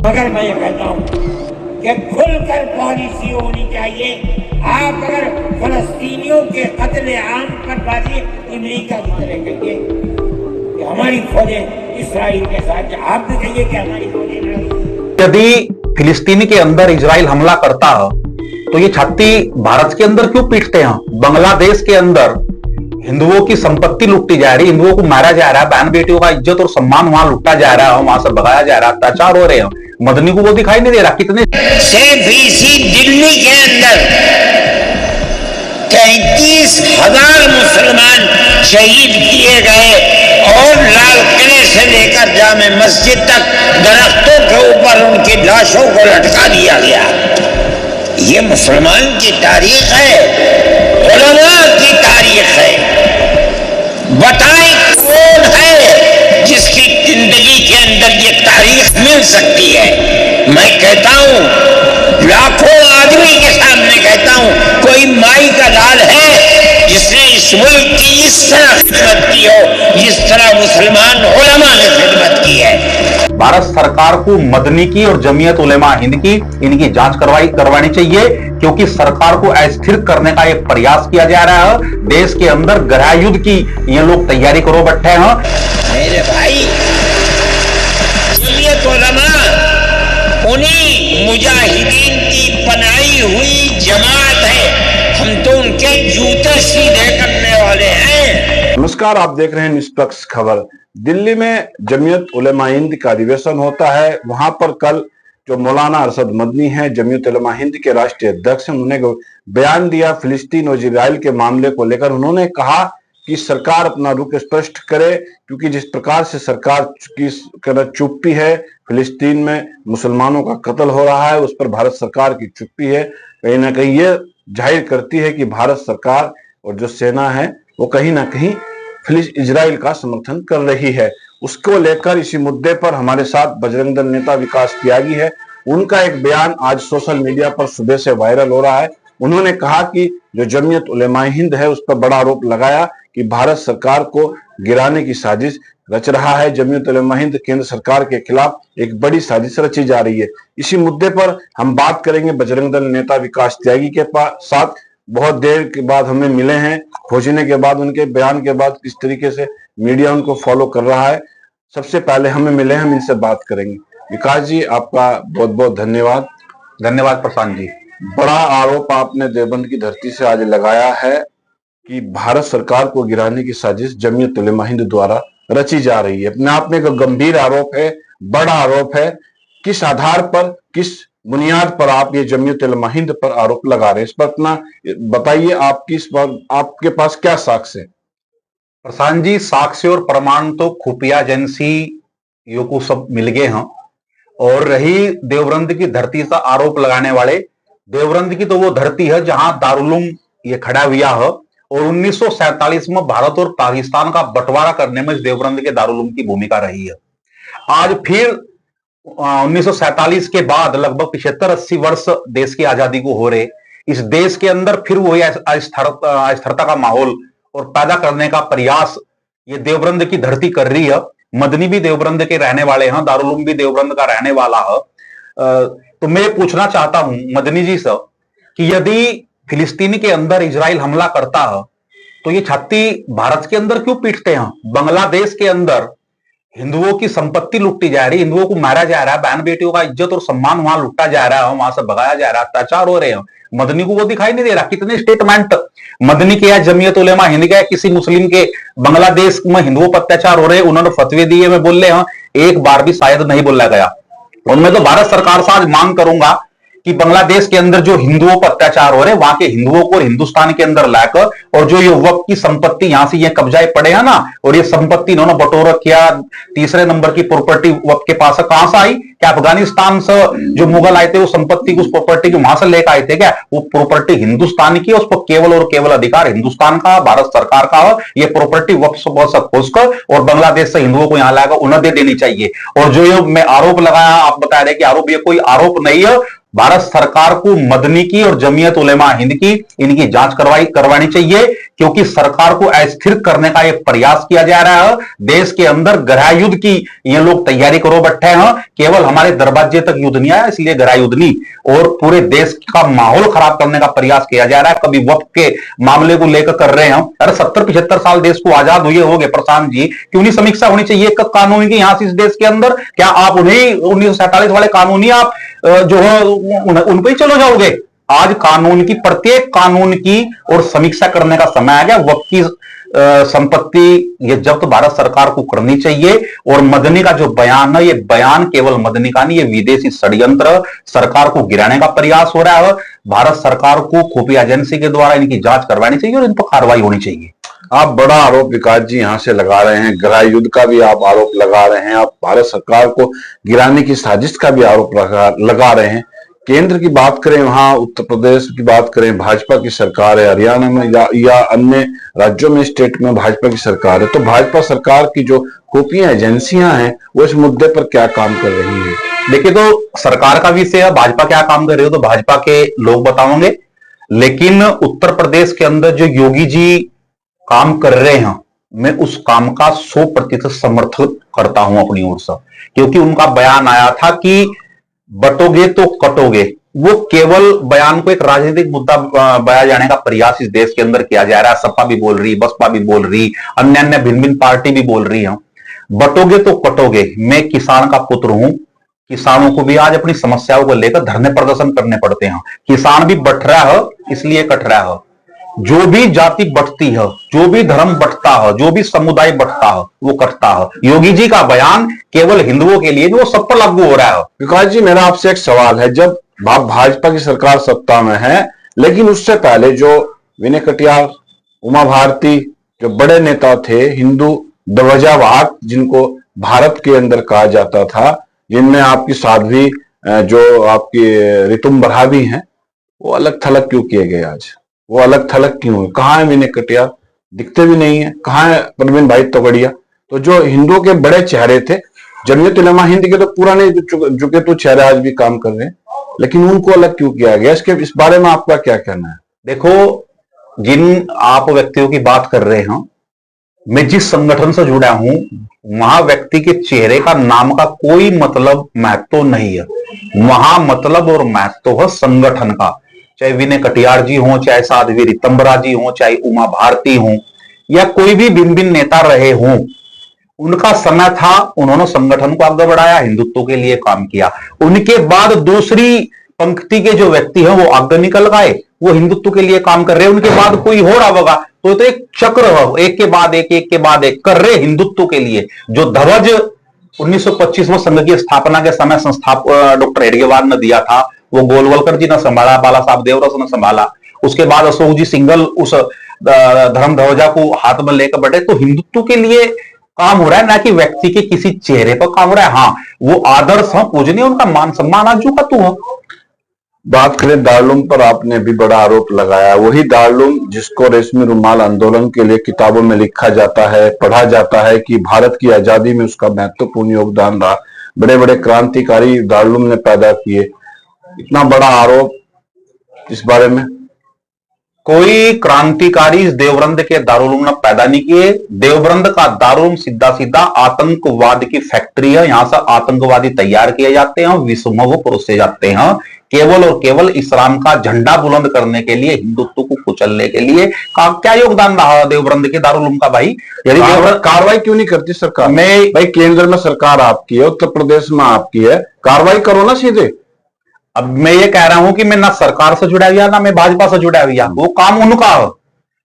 मगर मैं ये कहता हूँ कि खुलकर पॉलिसी होनी चाहिए। आप अगर फलस्तीनियों के कत्ले आम पर बाजी अमेरिका की तरह कहिए कि हमारी फौजें इसराइल के साथ, आप भी कहिए कि हमारी फौजें लड़ी। यदि फिलिस्तीन के अंदर इजराइल हमला करता है तो ये छाती भारत के अंदर क्यों पीटते हैं? बांग्लादेश के अंदर हिंदुओं की संपत्ति लुटती जा रही, हिंदुओं को मारा जा रहा है, बहन बेटियों का इज्जत और सम्मान वहां लुटा जा रहा है, वहां से भगाया जा रहा है, अत्याचार हो रहे हैं। मदनी को वो दिखाई नहीं दे रहा। कितने सिर्फ इसी दिल्ली के अंदर 33,000 मुसलमान शहीद किए गए और लाल किले से लेकर जामे मस्जिद तक दरख्तों के ऊपर उनकी लाशों को लटका दिया गया। ये मुसलमान की तारीख है, उलमा की तारीख है। बताएं कौन है जिसकी जिंदगी के अंदर ये तारीख मिल सकती है? मैं कहता हूं, लाखों आदमी के सामने कहता हूं, कोई माई का लाल है जिसने इस मुल्क की इस तरह खिदमत की हो जिस तरह मुसलमान उलमा ने खिदमत की है। भारत सरकार को मदनी की और जमीयत उलेमा हिंद की इनकी जांच करवानी चाहिए, क्योंकि सरकार को अस्थिर करने का एक प्रयास किया जा रहा है। देश के अंदर गृह युद्ध की ये लोग तैयारी करो बैठे हैं। मेरे भाई, जमीयत उलमा उन्हीं मुजाहिदीन की बनाई हुई जमात है। हम तो उनके जूते सीधे करने वाले हैं। नमस्कार, आप देख रहे हैं निष्पक्ष खबर। दिल्ली में जमीयत उलेमा हिंद का अधिवेशन होता है। वहां पर कल जो मौलाना अरशद मदनी हैं, जमीयत उलेमा हिंद के राष्ट्रीय अध्यक्ष, उन्होंने बयान दिया फिलिस्तीन और इजराइल के मामले को लेकर। उन्होंने कहा कि सरकार अपना रुख स्पष्ट करे, क्योंकि जिस प्रकार से सरकार की चुप्पी है, फिलिस्तीन में मुसलमानों का कत्ल हो रहा है, उस पर भारत सरकार की चुप्पी है, कहीं ना कहीं ये जाहिर करती है कि भारत सरकार और जो सेना है वो कहीं ना कहीं इजराइल का समर्थन कर रही है। उसको लेकर इसी मुद्दे पर हमारे साथ बजरंग दल नेता विकास त्यागी है। उनका एक बयान आज सोशल मीडिया पर सुबह से वायरल हो रहा है। उन्होंने कहा कि जो जमीयत उलेमा हिंद है उस पर बड़ा आरोप लगाया कि भारत सरकार को गिराने की साजिश रच रहा है। जमीयत उलेमा हिंद केंद्र सरकार के खिलाफ एक बड़ी साजिश रची जा रही है। इसी मुद्दे पर हम बात करेंगे बजरंग दल नेता विकास त्यागी के साथ। बहुत देर के बाद हमें मिले हैं, खोजने के बाद, उनके बयान के बाद किस तरीके से मीडिया उनको फॉलो कर रहा है। सबसे पहले हमें मिले, हम इनसे बात करेंगे। विकास जी, आपका बहुत बहुत धन्यवाद। धन्यवाद प्रशांत जी। बड़ा आरोप आपने देवबंद की धरती से आज लगाया है कि भारत सरकार को गिराने की साजिश जमीयत उलेमा हिंद द्वारा रची जा रही है। अपने आप में एक गंभीर आरोप है, बड़ा आरोप है। किस आधार पर, किस बुनियाद पर आप ये जमीयत उलेमा हिंद पर आरोप लगा रहे हैं? इस पर अपना बताइए। आपके पास क्या साक्ष्य है? प्रशांत जी, साक्ष्य और प्रमाण तो खुफिया एजेंसियों को सब मिल गए हैं। और रही देवबंद की धरती से आरोप लगाने वाले, देवबंद की तो वो धरती है जहां दारुल ये खड़ा हुआ है, और 1947 में भारत और पाकिस्तान का बंटवारा करने में इस देवबंद के दारुल की भूमिका रही है। आज फिर 1947 के बाद लगभग 75-80 वर्ष देश की आजादी को हो रहे, इस देश के अंदर फिर वही अस्थिरता का माहौल और पैदा करने का प्रयास ये देवबंद की धरती कर रही है। मदनी भी देवबंद के रहने वाले हैं, दारुल उलूम भी देवबंद का रहने वाला है। तो मैं पूछना चाहता हूं मदनी जी से कि यदि फिलिस्तीन के अंदर इजराइल हमला करता है तो ये छाती भारत के अंदर क्यों पीटते हैं? बांग्लादेश के अंदर हिंदुओं की संपत्ति लुटती जा रही, हिंदुओं को मारा जा रहा है, बहन बेटियों का इज्जत और सम्मान वहां लुटा जा रहा है, वहां से भगाया जा रहा है, अत्याचार हो रहे हैं। मदनी को वो दिखाई नहीं दे रहा। कितने स्टेटमेंट मदनी के या जमीयत उलेमा हिंद के, किसी मुस्लिम के बांग्लादेश में हिंदुओं पर अत्याचार हो रहे हैं, उन्होंने फतवे दिए में बोल रहे हैं, एक बार भी शायद नहीं बोला गया। उनमें तो भारत सरकार से आज मांग करूंगा कि बांग्लादेश के अंदर जो हिंदुओं पर अत्याचार हो रहे हैं, वहां के हिंदुओं को हिंदुस्तान के अंदर लाकर, और जो ये वक्त की संपत्ति यहां से ये कब्जाए पड़े हैं ना, और ये संपत्ति इन्होंने बटोर किया, तीसरे नंबर की प्रॉपर्टी वक्त के पास कहां से आई? क्या अफगानिस्तान से जो मुगल आए थे वो संपत्ति उस प्रॉपर्टी को वहां से लेकर आए थे क्या? वो प्रॉपर्टी हिंदुस्तान की, उस पर केवल और केवल अधिकार हिंदुस्तान का, भारत सरकार का है। ये प्रॉपर्टी वक्त से खोजकर और बांग्लादेश से हिंदुओं को यहां लाकर उन्हें दे देनी चाहिए। और जो ये मैं आरोप लगाया, आप बता रहे कि आरोप, ये कोई आरोप नहीं है। भारत सरकार को मदनी की और जमीयत उलेमा हिंद की इनकी जांच करवानी चाहिए, क्योंकि सरकार को अस्थिर करने का एक प्रयास किया जा रहा है। देश के अंदर गृह युद्ध की ये लोग तैयारी करो बैठे हैं। केवल हमारे दरवाजे तक युद्ध नहीं आया, इसलिए गृह युद्ध नहीं, और पूरे देश का माहौल खराब करने का प्रयास किया जा रहा है। कभी वक्त के मामले को लेकर कर रहे हैं। अरे 70-75 साल देश को आजाद हुए हो गए प्रशांत जी, क्यों नहीं समीक्षा होनी चाहिए कानून की यहां से इस देश के अंदर? क्या आप उन्हें 1947 वाले कानूनी आप जो है उन पर ही चलो जाओगे? आज कानून की, प्रत्येक कानून की और समीक्षा करने का समय आ गया। वक्त की संपत्ति ये जब्त भारत सरकार को करनी चाहिए। और मदनी का जो बयान है, ये बयान केवल मदनी का नहीं, ये विदेशी षड्यंत्र, सरकार को गिराने का प्रयास हो रहा है। भारत सरकार को खुफिया एजेंसी के द्वारा इनकी जांच करवानी चाहिए और इन पर कार्रवाई होनी चाहिए। आप बड़ा आरोप विकास जी यहां से लगा रहे हैं, गृह युद्ध का भी आप आरोप लगा रहे हैं, आप भारत सरकार को गिराने की साजिश का भी आरोप लगा रहे हैं। केंद्र की बात करें, वहां उत्तर प्रदेश की बात करें, भाजपा की सरकार है, हरियाणा में या अन्य राज्यों में, स्टेट में भाजपा की सरकार है, तो भाजपा सरकार की जो खुफिया एजेंसियां हैं वो इस मुद्दे पर क्या काम कर रही है? देखिए, तो सरकार का विषय है, भाजपा क्या काम कर रही हो तो भाजपा के लोग बताओगे। लेकिन उत्तर प्रदेश के अंदर जो योगी जी काम कर रहे हैं, मैं उस काम का 100% समर्थन करता हूं अपनी ओर से, क्योंकि उनका बयान आया था कि बटोगे तो कटोगे। वो केवल बयान को एक राजनीतिक मुद्दा बनाया जाने का प्रयास इस देश के अंदर किया जा रहा है। सपा भी बोल रही, बसपा भी बोल रही, अन्य अन्य भिन्न भिन्न पार्टी भी बोल रही है। बटोगे तो कटोगे। मैं किसान का पुत्र हूं, किसानों को भी आज अपनी समस्याओं को लेकर धरने प्रदर्शन करने पड़ते हैं। किसान भी बट रहा है, इसलिए कट रहा है। जो भी जाति बटती है, जो भी धर्म बटता है, जो भी समुदाय बटता है, वो कटता है। योगी जी का बयान केवल हिंदुओं के लिए, वो सब पर लागू हो रहा है। विकास जी, मेरा आपसे एक सवाल है, जब भाजपा की सरकार सत्ता में है, लेकिन उससे पहले जो विनय कटियार, उमा भारती, जो बड़े नेता थे, हिंदू ध्वजावाहक जिनको भारत के अंदर कहा जाता था, जिनमें आपकी साध्वी जो आपकी ऋतुम्बरा भी हैं, वो अलग थलग क्यों किए गए? आज वो अलग थलग क्यों है? कहाँ है विनय कटियार? दिखते भी नहीं है। कहाँ है परवीन भाई तोगड़िया? तो जो हिंदुओं के बड़े चेहरे थे, जमीयत उलेमा हिंद के तो पुराने झुके तो चेहरे आज भी काम कर रहे हैं, लेकिन उनको अलग क्यों किया गया? इस बारे में आपका क्या कहना है? देखो, जिन आप व्यक्तियों की बात कर रहे हैं, मैं जिस संगठन से जुड़ा हूं, वहां व्यक्ति के चेहरे का, नाम का कोई मतलब महत्व नहीं है। वहां मतलब और महत्व है संगठन का। चाहे विनय कटियार जी हों, चाहे साध्वी ऋतुम्बरा जी हों, चाहे उमा भारती हों, या कोई भी भिन्न भिन्न नेता रहे हों, उनका समय था, उन्होंने संगठन को आगे बढ़ाया, हिंदुत्व के लिए काम किया। उनके बाद दूसरी पंक्ति के जो व्यक्ति हैं वो आगे निकल गए, वो हिंदुत्व के लिए काम कर रहे हैं। उनके बाद कोई हो रहा होगा, तो एक चक्र है, एक के बाद एक, एक के बाद एक कर रहे हिंदुत्व के लिए। जो ध्वज 1925 संघ की स्थापना के समय डॉक्टर हेडगेवार ने दिया था, वो गोलवलकर जी ने संभाला, बाला साहब देवरस ने संभाला। उसके बाद अशोक जी सिंघल उस धर्म ध्वजा को हाथ में लेकर बैठे। तो हिंदुत्व के लिए काम हो रहा है, ना कि व्यक्ति के किसी चेहरे पर काम हो रहा है। हाँ, वो आदर्श है, पूजनीय, उनका मान सम्मान आज जो का तू है। बात करें दारुलूम पर, आपने भी बड़ा आरोप लगाया। वही दारुलूम जिसको रेशमी रुमाल आंदोलन के लिए किताबों में लिखा जाता है, पढ़ा जाता है कि भारत की आजादी में उसका महत्वपूर्ण योगदान रहा, बड़े बड़े क्रांतिकारी दारुलूम ने पैदा किए। इतना बड़ा आरोप, इस बारे में? कोई क्रांतिकारी इस देवबंद के दारुलूम ने पैदा नहीं किए। देवबंद का दारुलूम सीधा सीधा आतंकवाद की फैक्ट्री है। यहां से आतंकवादी तैयार किए जाते हैं, विश्व में वो परोसे जाते हैं, केवल और केवल इस्लाम का झंडा बुलंद करने के लिए, हिंदुत्व को कुचलने के लिए। क्या योगदान रहा देवबंद के दारुलूम का भाई? यदि कार्रवाई क्यों नहीं करती सरकार? मैं भाई, केंद्र में सरकार आपकी है, उत्तर प्रदेश में आपकी है, कार्रवाई करो ना सीधे। अब मैं ये कह रहा हूं कि मैं ना सरकार से जुड़ा हुआ, ना मैं भाजपा से जुड़ा हुआ, वो काम उनका है।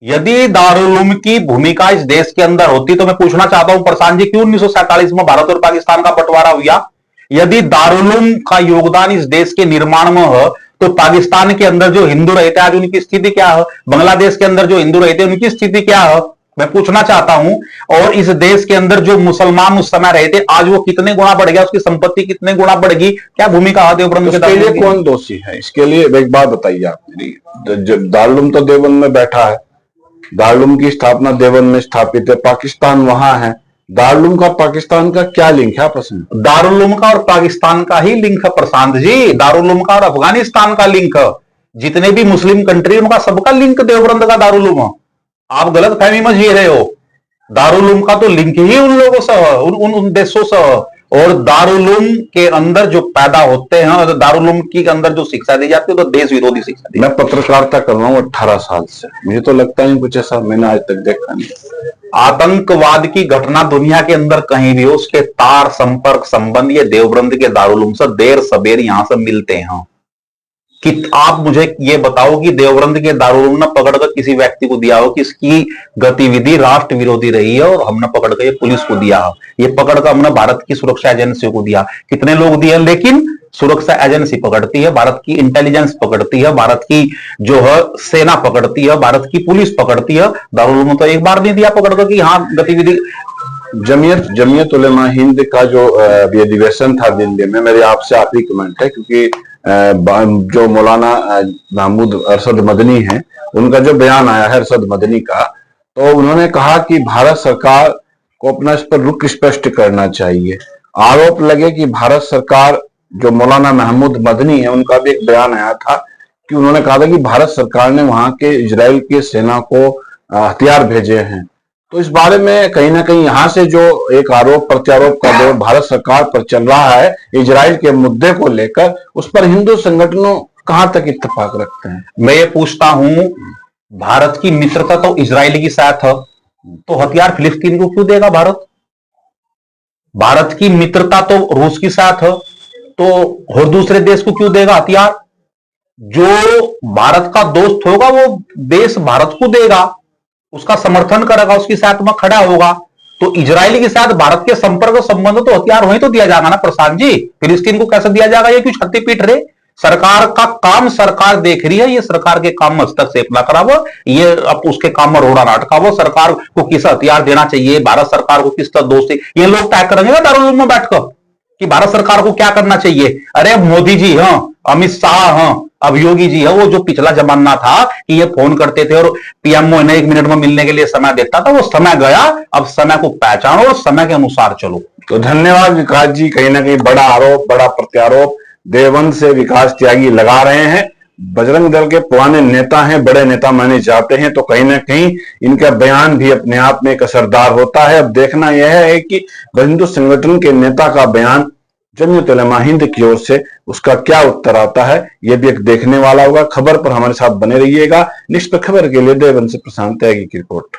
यदि दारुल की भूमिका इस देश के अंदर होती, तो मैं पूछना चाहता हूं प्रशांत जी, क्यों 1947 में भारत और पाकिस्तान का बंटवारा हुआ? यदि दारुल का योगदान इस देश के निर्माण में है, तो पाकिस्तान के अंदर जो हिंदू रहते हैं आज उनकी स्थिति क्या है? बांग्लादेश के अंदर जो हिंदू रहते हैं उनकी स्थिति क्या है? मैं पूछना चाहता हूं। और इस देश के अंदर जो मुसलमान उस समय रहे थे, आज वो कितने गुना बढ़ गया, उसकी संपत्ति कितने गुना बढ़ गई? क्या भूमिका है देवबंद के लिए? कौन दोषी है इसके लिए? एक बात बताइए आप। दारुल तो देवबंद में बैठा है, दारुल की स्थापना देवबंद में स्थापित है, पाकिस्तान वहां है। दारुल का पाकिस्तान का क्या लिंक है? प्रश्न दारुल का और पाकिस्तान का ही लिंक है प्रशांत जी। दारुल का और अफगानिस्तान का लिंक है। जितने भी मुस्लिम कंट्री, उनका सबका लिंक देवबंद का दारुल है। आप गलत फहमी में जी रहे हो। दारुल उलूम का तो लिंक ही उन लोगों से, उन देशों से, और दारुल उलूम के अंदर जो पैदा होते हैं, तो दारुल उलूम के अंदर जो शिक्षा दी जाती है तो देश विरोधी शिक्षा दी। मैं पत्रकारिता कर रहा हूँ 18 साल से, मुझे तो लगता नहीं कुछ ऐसा मैंने आज तक देखा नहीं। आतंकवाद की घटना दुनिया के अंदर कहीं भी हो, उसके तार संपर्क संबंध ये देवबंद के दारुल उलूम से देर सबेर यहां से मिलते हैं। कि आप मुझे ये बताओ कि देवबंद के दारुल उलूम ने पकड़कर किसी व्यक्ति को दिया हो कि इसकी गतिविधि राष्ट्र विरोधी रही है और हमने पकड़कर ये पुलिस को दिया हो, ये पकड़कर हमने भारत की सुरक्षा एजेंसियों को दिया। कितने लोग दिए, लेकिन सुरक्षा एजेंसी पकड़ती है, भारत की इंटेलिजेंस पकड़ती है, भारत की जो है सेना पकड़ती है, भारत की पुलिस पकड़ती है। दारुल उलूम तो एक बार नहीं दिया पकड़कर कि हाँ गतिविधि। जमीयत उलेमा हिंद का जो अधिवेशन था दिल्ली में, मेरे आपसे आखिरी कमेंट है, क्योंकि जो मौलाना महमूद अरशद मदनी हैं, उनका जो बयान आया है अरशद मदनी का, तो उन्होंने कहा कि भारत सरकार को अपना इस पर रुख स्पष्ट करना चाहिए। आरोप लगे कि भारत सरकार, जो मौलाना महमूद मदनी है, उनका भी एक बयान आया था कि उन्होंने कहा था कि भारत सरकार ने वहां के इजराइल की सेना को हथियार भेजे हैं। तो इस बारे में कहीं ना कहीं यहाँ से जो एक आरोप प्रत्यारोप का दौर भारत सरकार पर चल रहा है इजराइल के मुद्दे को लेकर, उस पर हिंदू संगठनों कहां तक इत्तेफाक रखते हैं? मैं ये पूछता हूं, भारत की मित्रता तो इजराइल के साथ है, तो हथियार फिलिस्तीन को क्यों देगा भारत? भारत की मित्रता तो रूस के साथ है, तो और दूसरे देश को क्यों देगा हथियार? जो भारत का दोस्त होगा वो देश भारत को देगा, उसका समर्थन करेगा, उसके साथ में खड़ा होगा। तो इजराइल के साथ भारत के संपर्क संबंध तो हथियार वहीं तो दिया जाएगा ना प्रशांत जी। फिलिस्तीन को कैसे दिया जाएगा? ये क्यों छत्ती पीट रहे? सरकार का काम सरकार देख रही है, ये सरकार के काम में हस्तक्षेप ना करावो, ये अब उसके काम में रोड़ा ना अटकावो। सरकार को किस हथियार देना चाहिए, भारत सरकार को किस तरह दोस्त, ये लोग तय करेंगे ना दारुल उलूम में बैठकर कि भारत सरकार को क्या करना चाहिए। अरे मोदी जी हैं, अमित शाह हैं, अब योगी जी है, वो जो पिछला जमाना था कि ये फोन करते थे और पीएमओ ने 1 मिनट में मिलने के लिए समय देता था, वो समय गया। अब समय को पहचानो और समय के अनुसार चलो। तो धन्यवाद विकास जी। कहीं ना कहीं बड़ा आरोप, बड़ा प्रत्यारोप देवबंद से विकास त्यागी लगा रहे हैं। बजरंग दल के पुराने नेता हैं, बड़े नेता माने जाते हैं, तो कहीं ना कहीं इनका बयान भी अपने आप में एक असरदार होता है। अब देखना यह है कि हिंदू संगठन के नेता का बयान जमीयत उलेमा हिंद की ओर से उसका क्या उत्तर आता है, यह भी एक देखने वाला होगा। खबर पर हमारे साथ बने रहिएगा। निष्पक्ष खबर के लिए देवबंद से प्रशांत त्यागी की रिपोर्ट।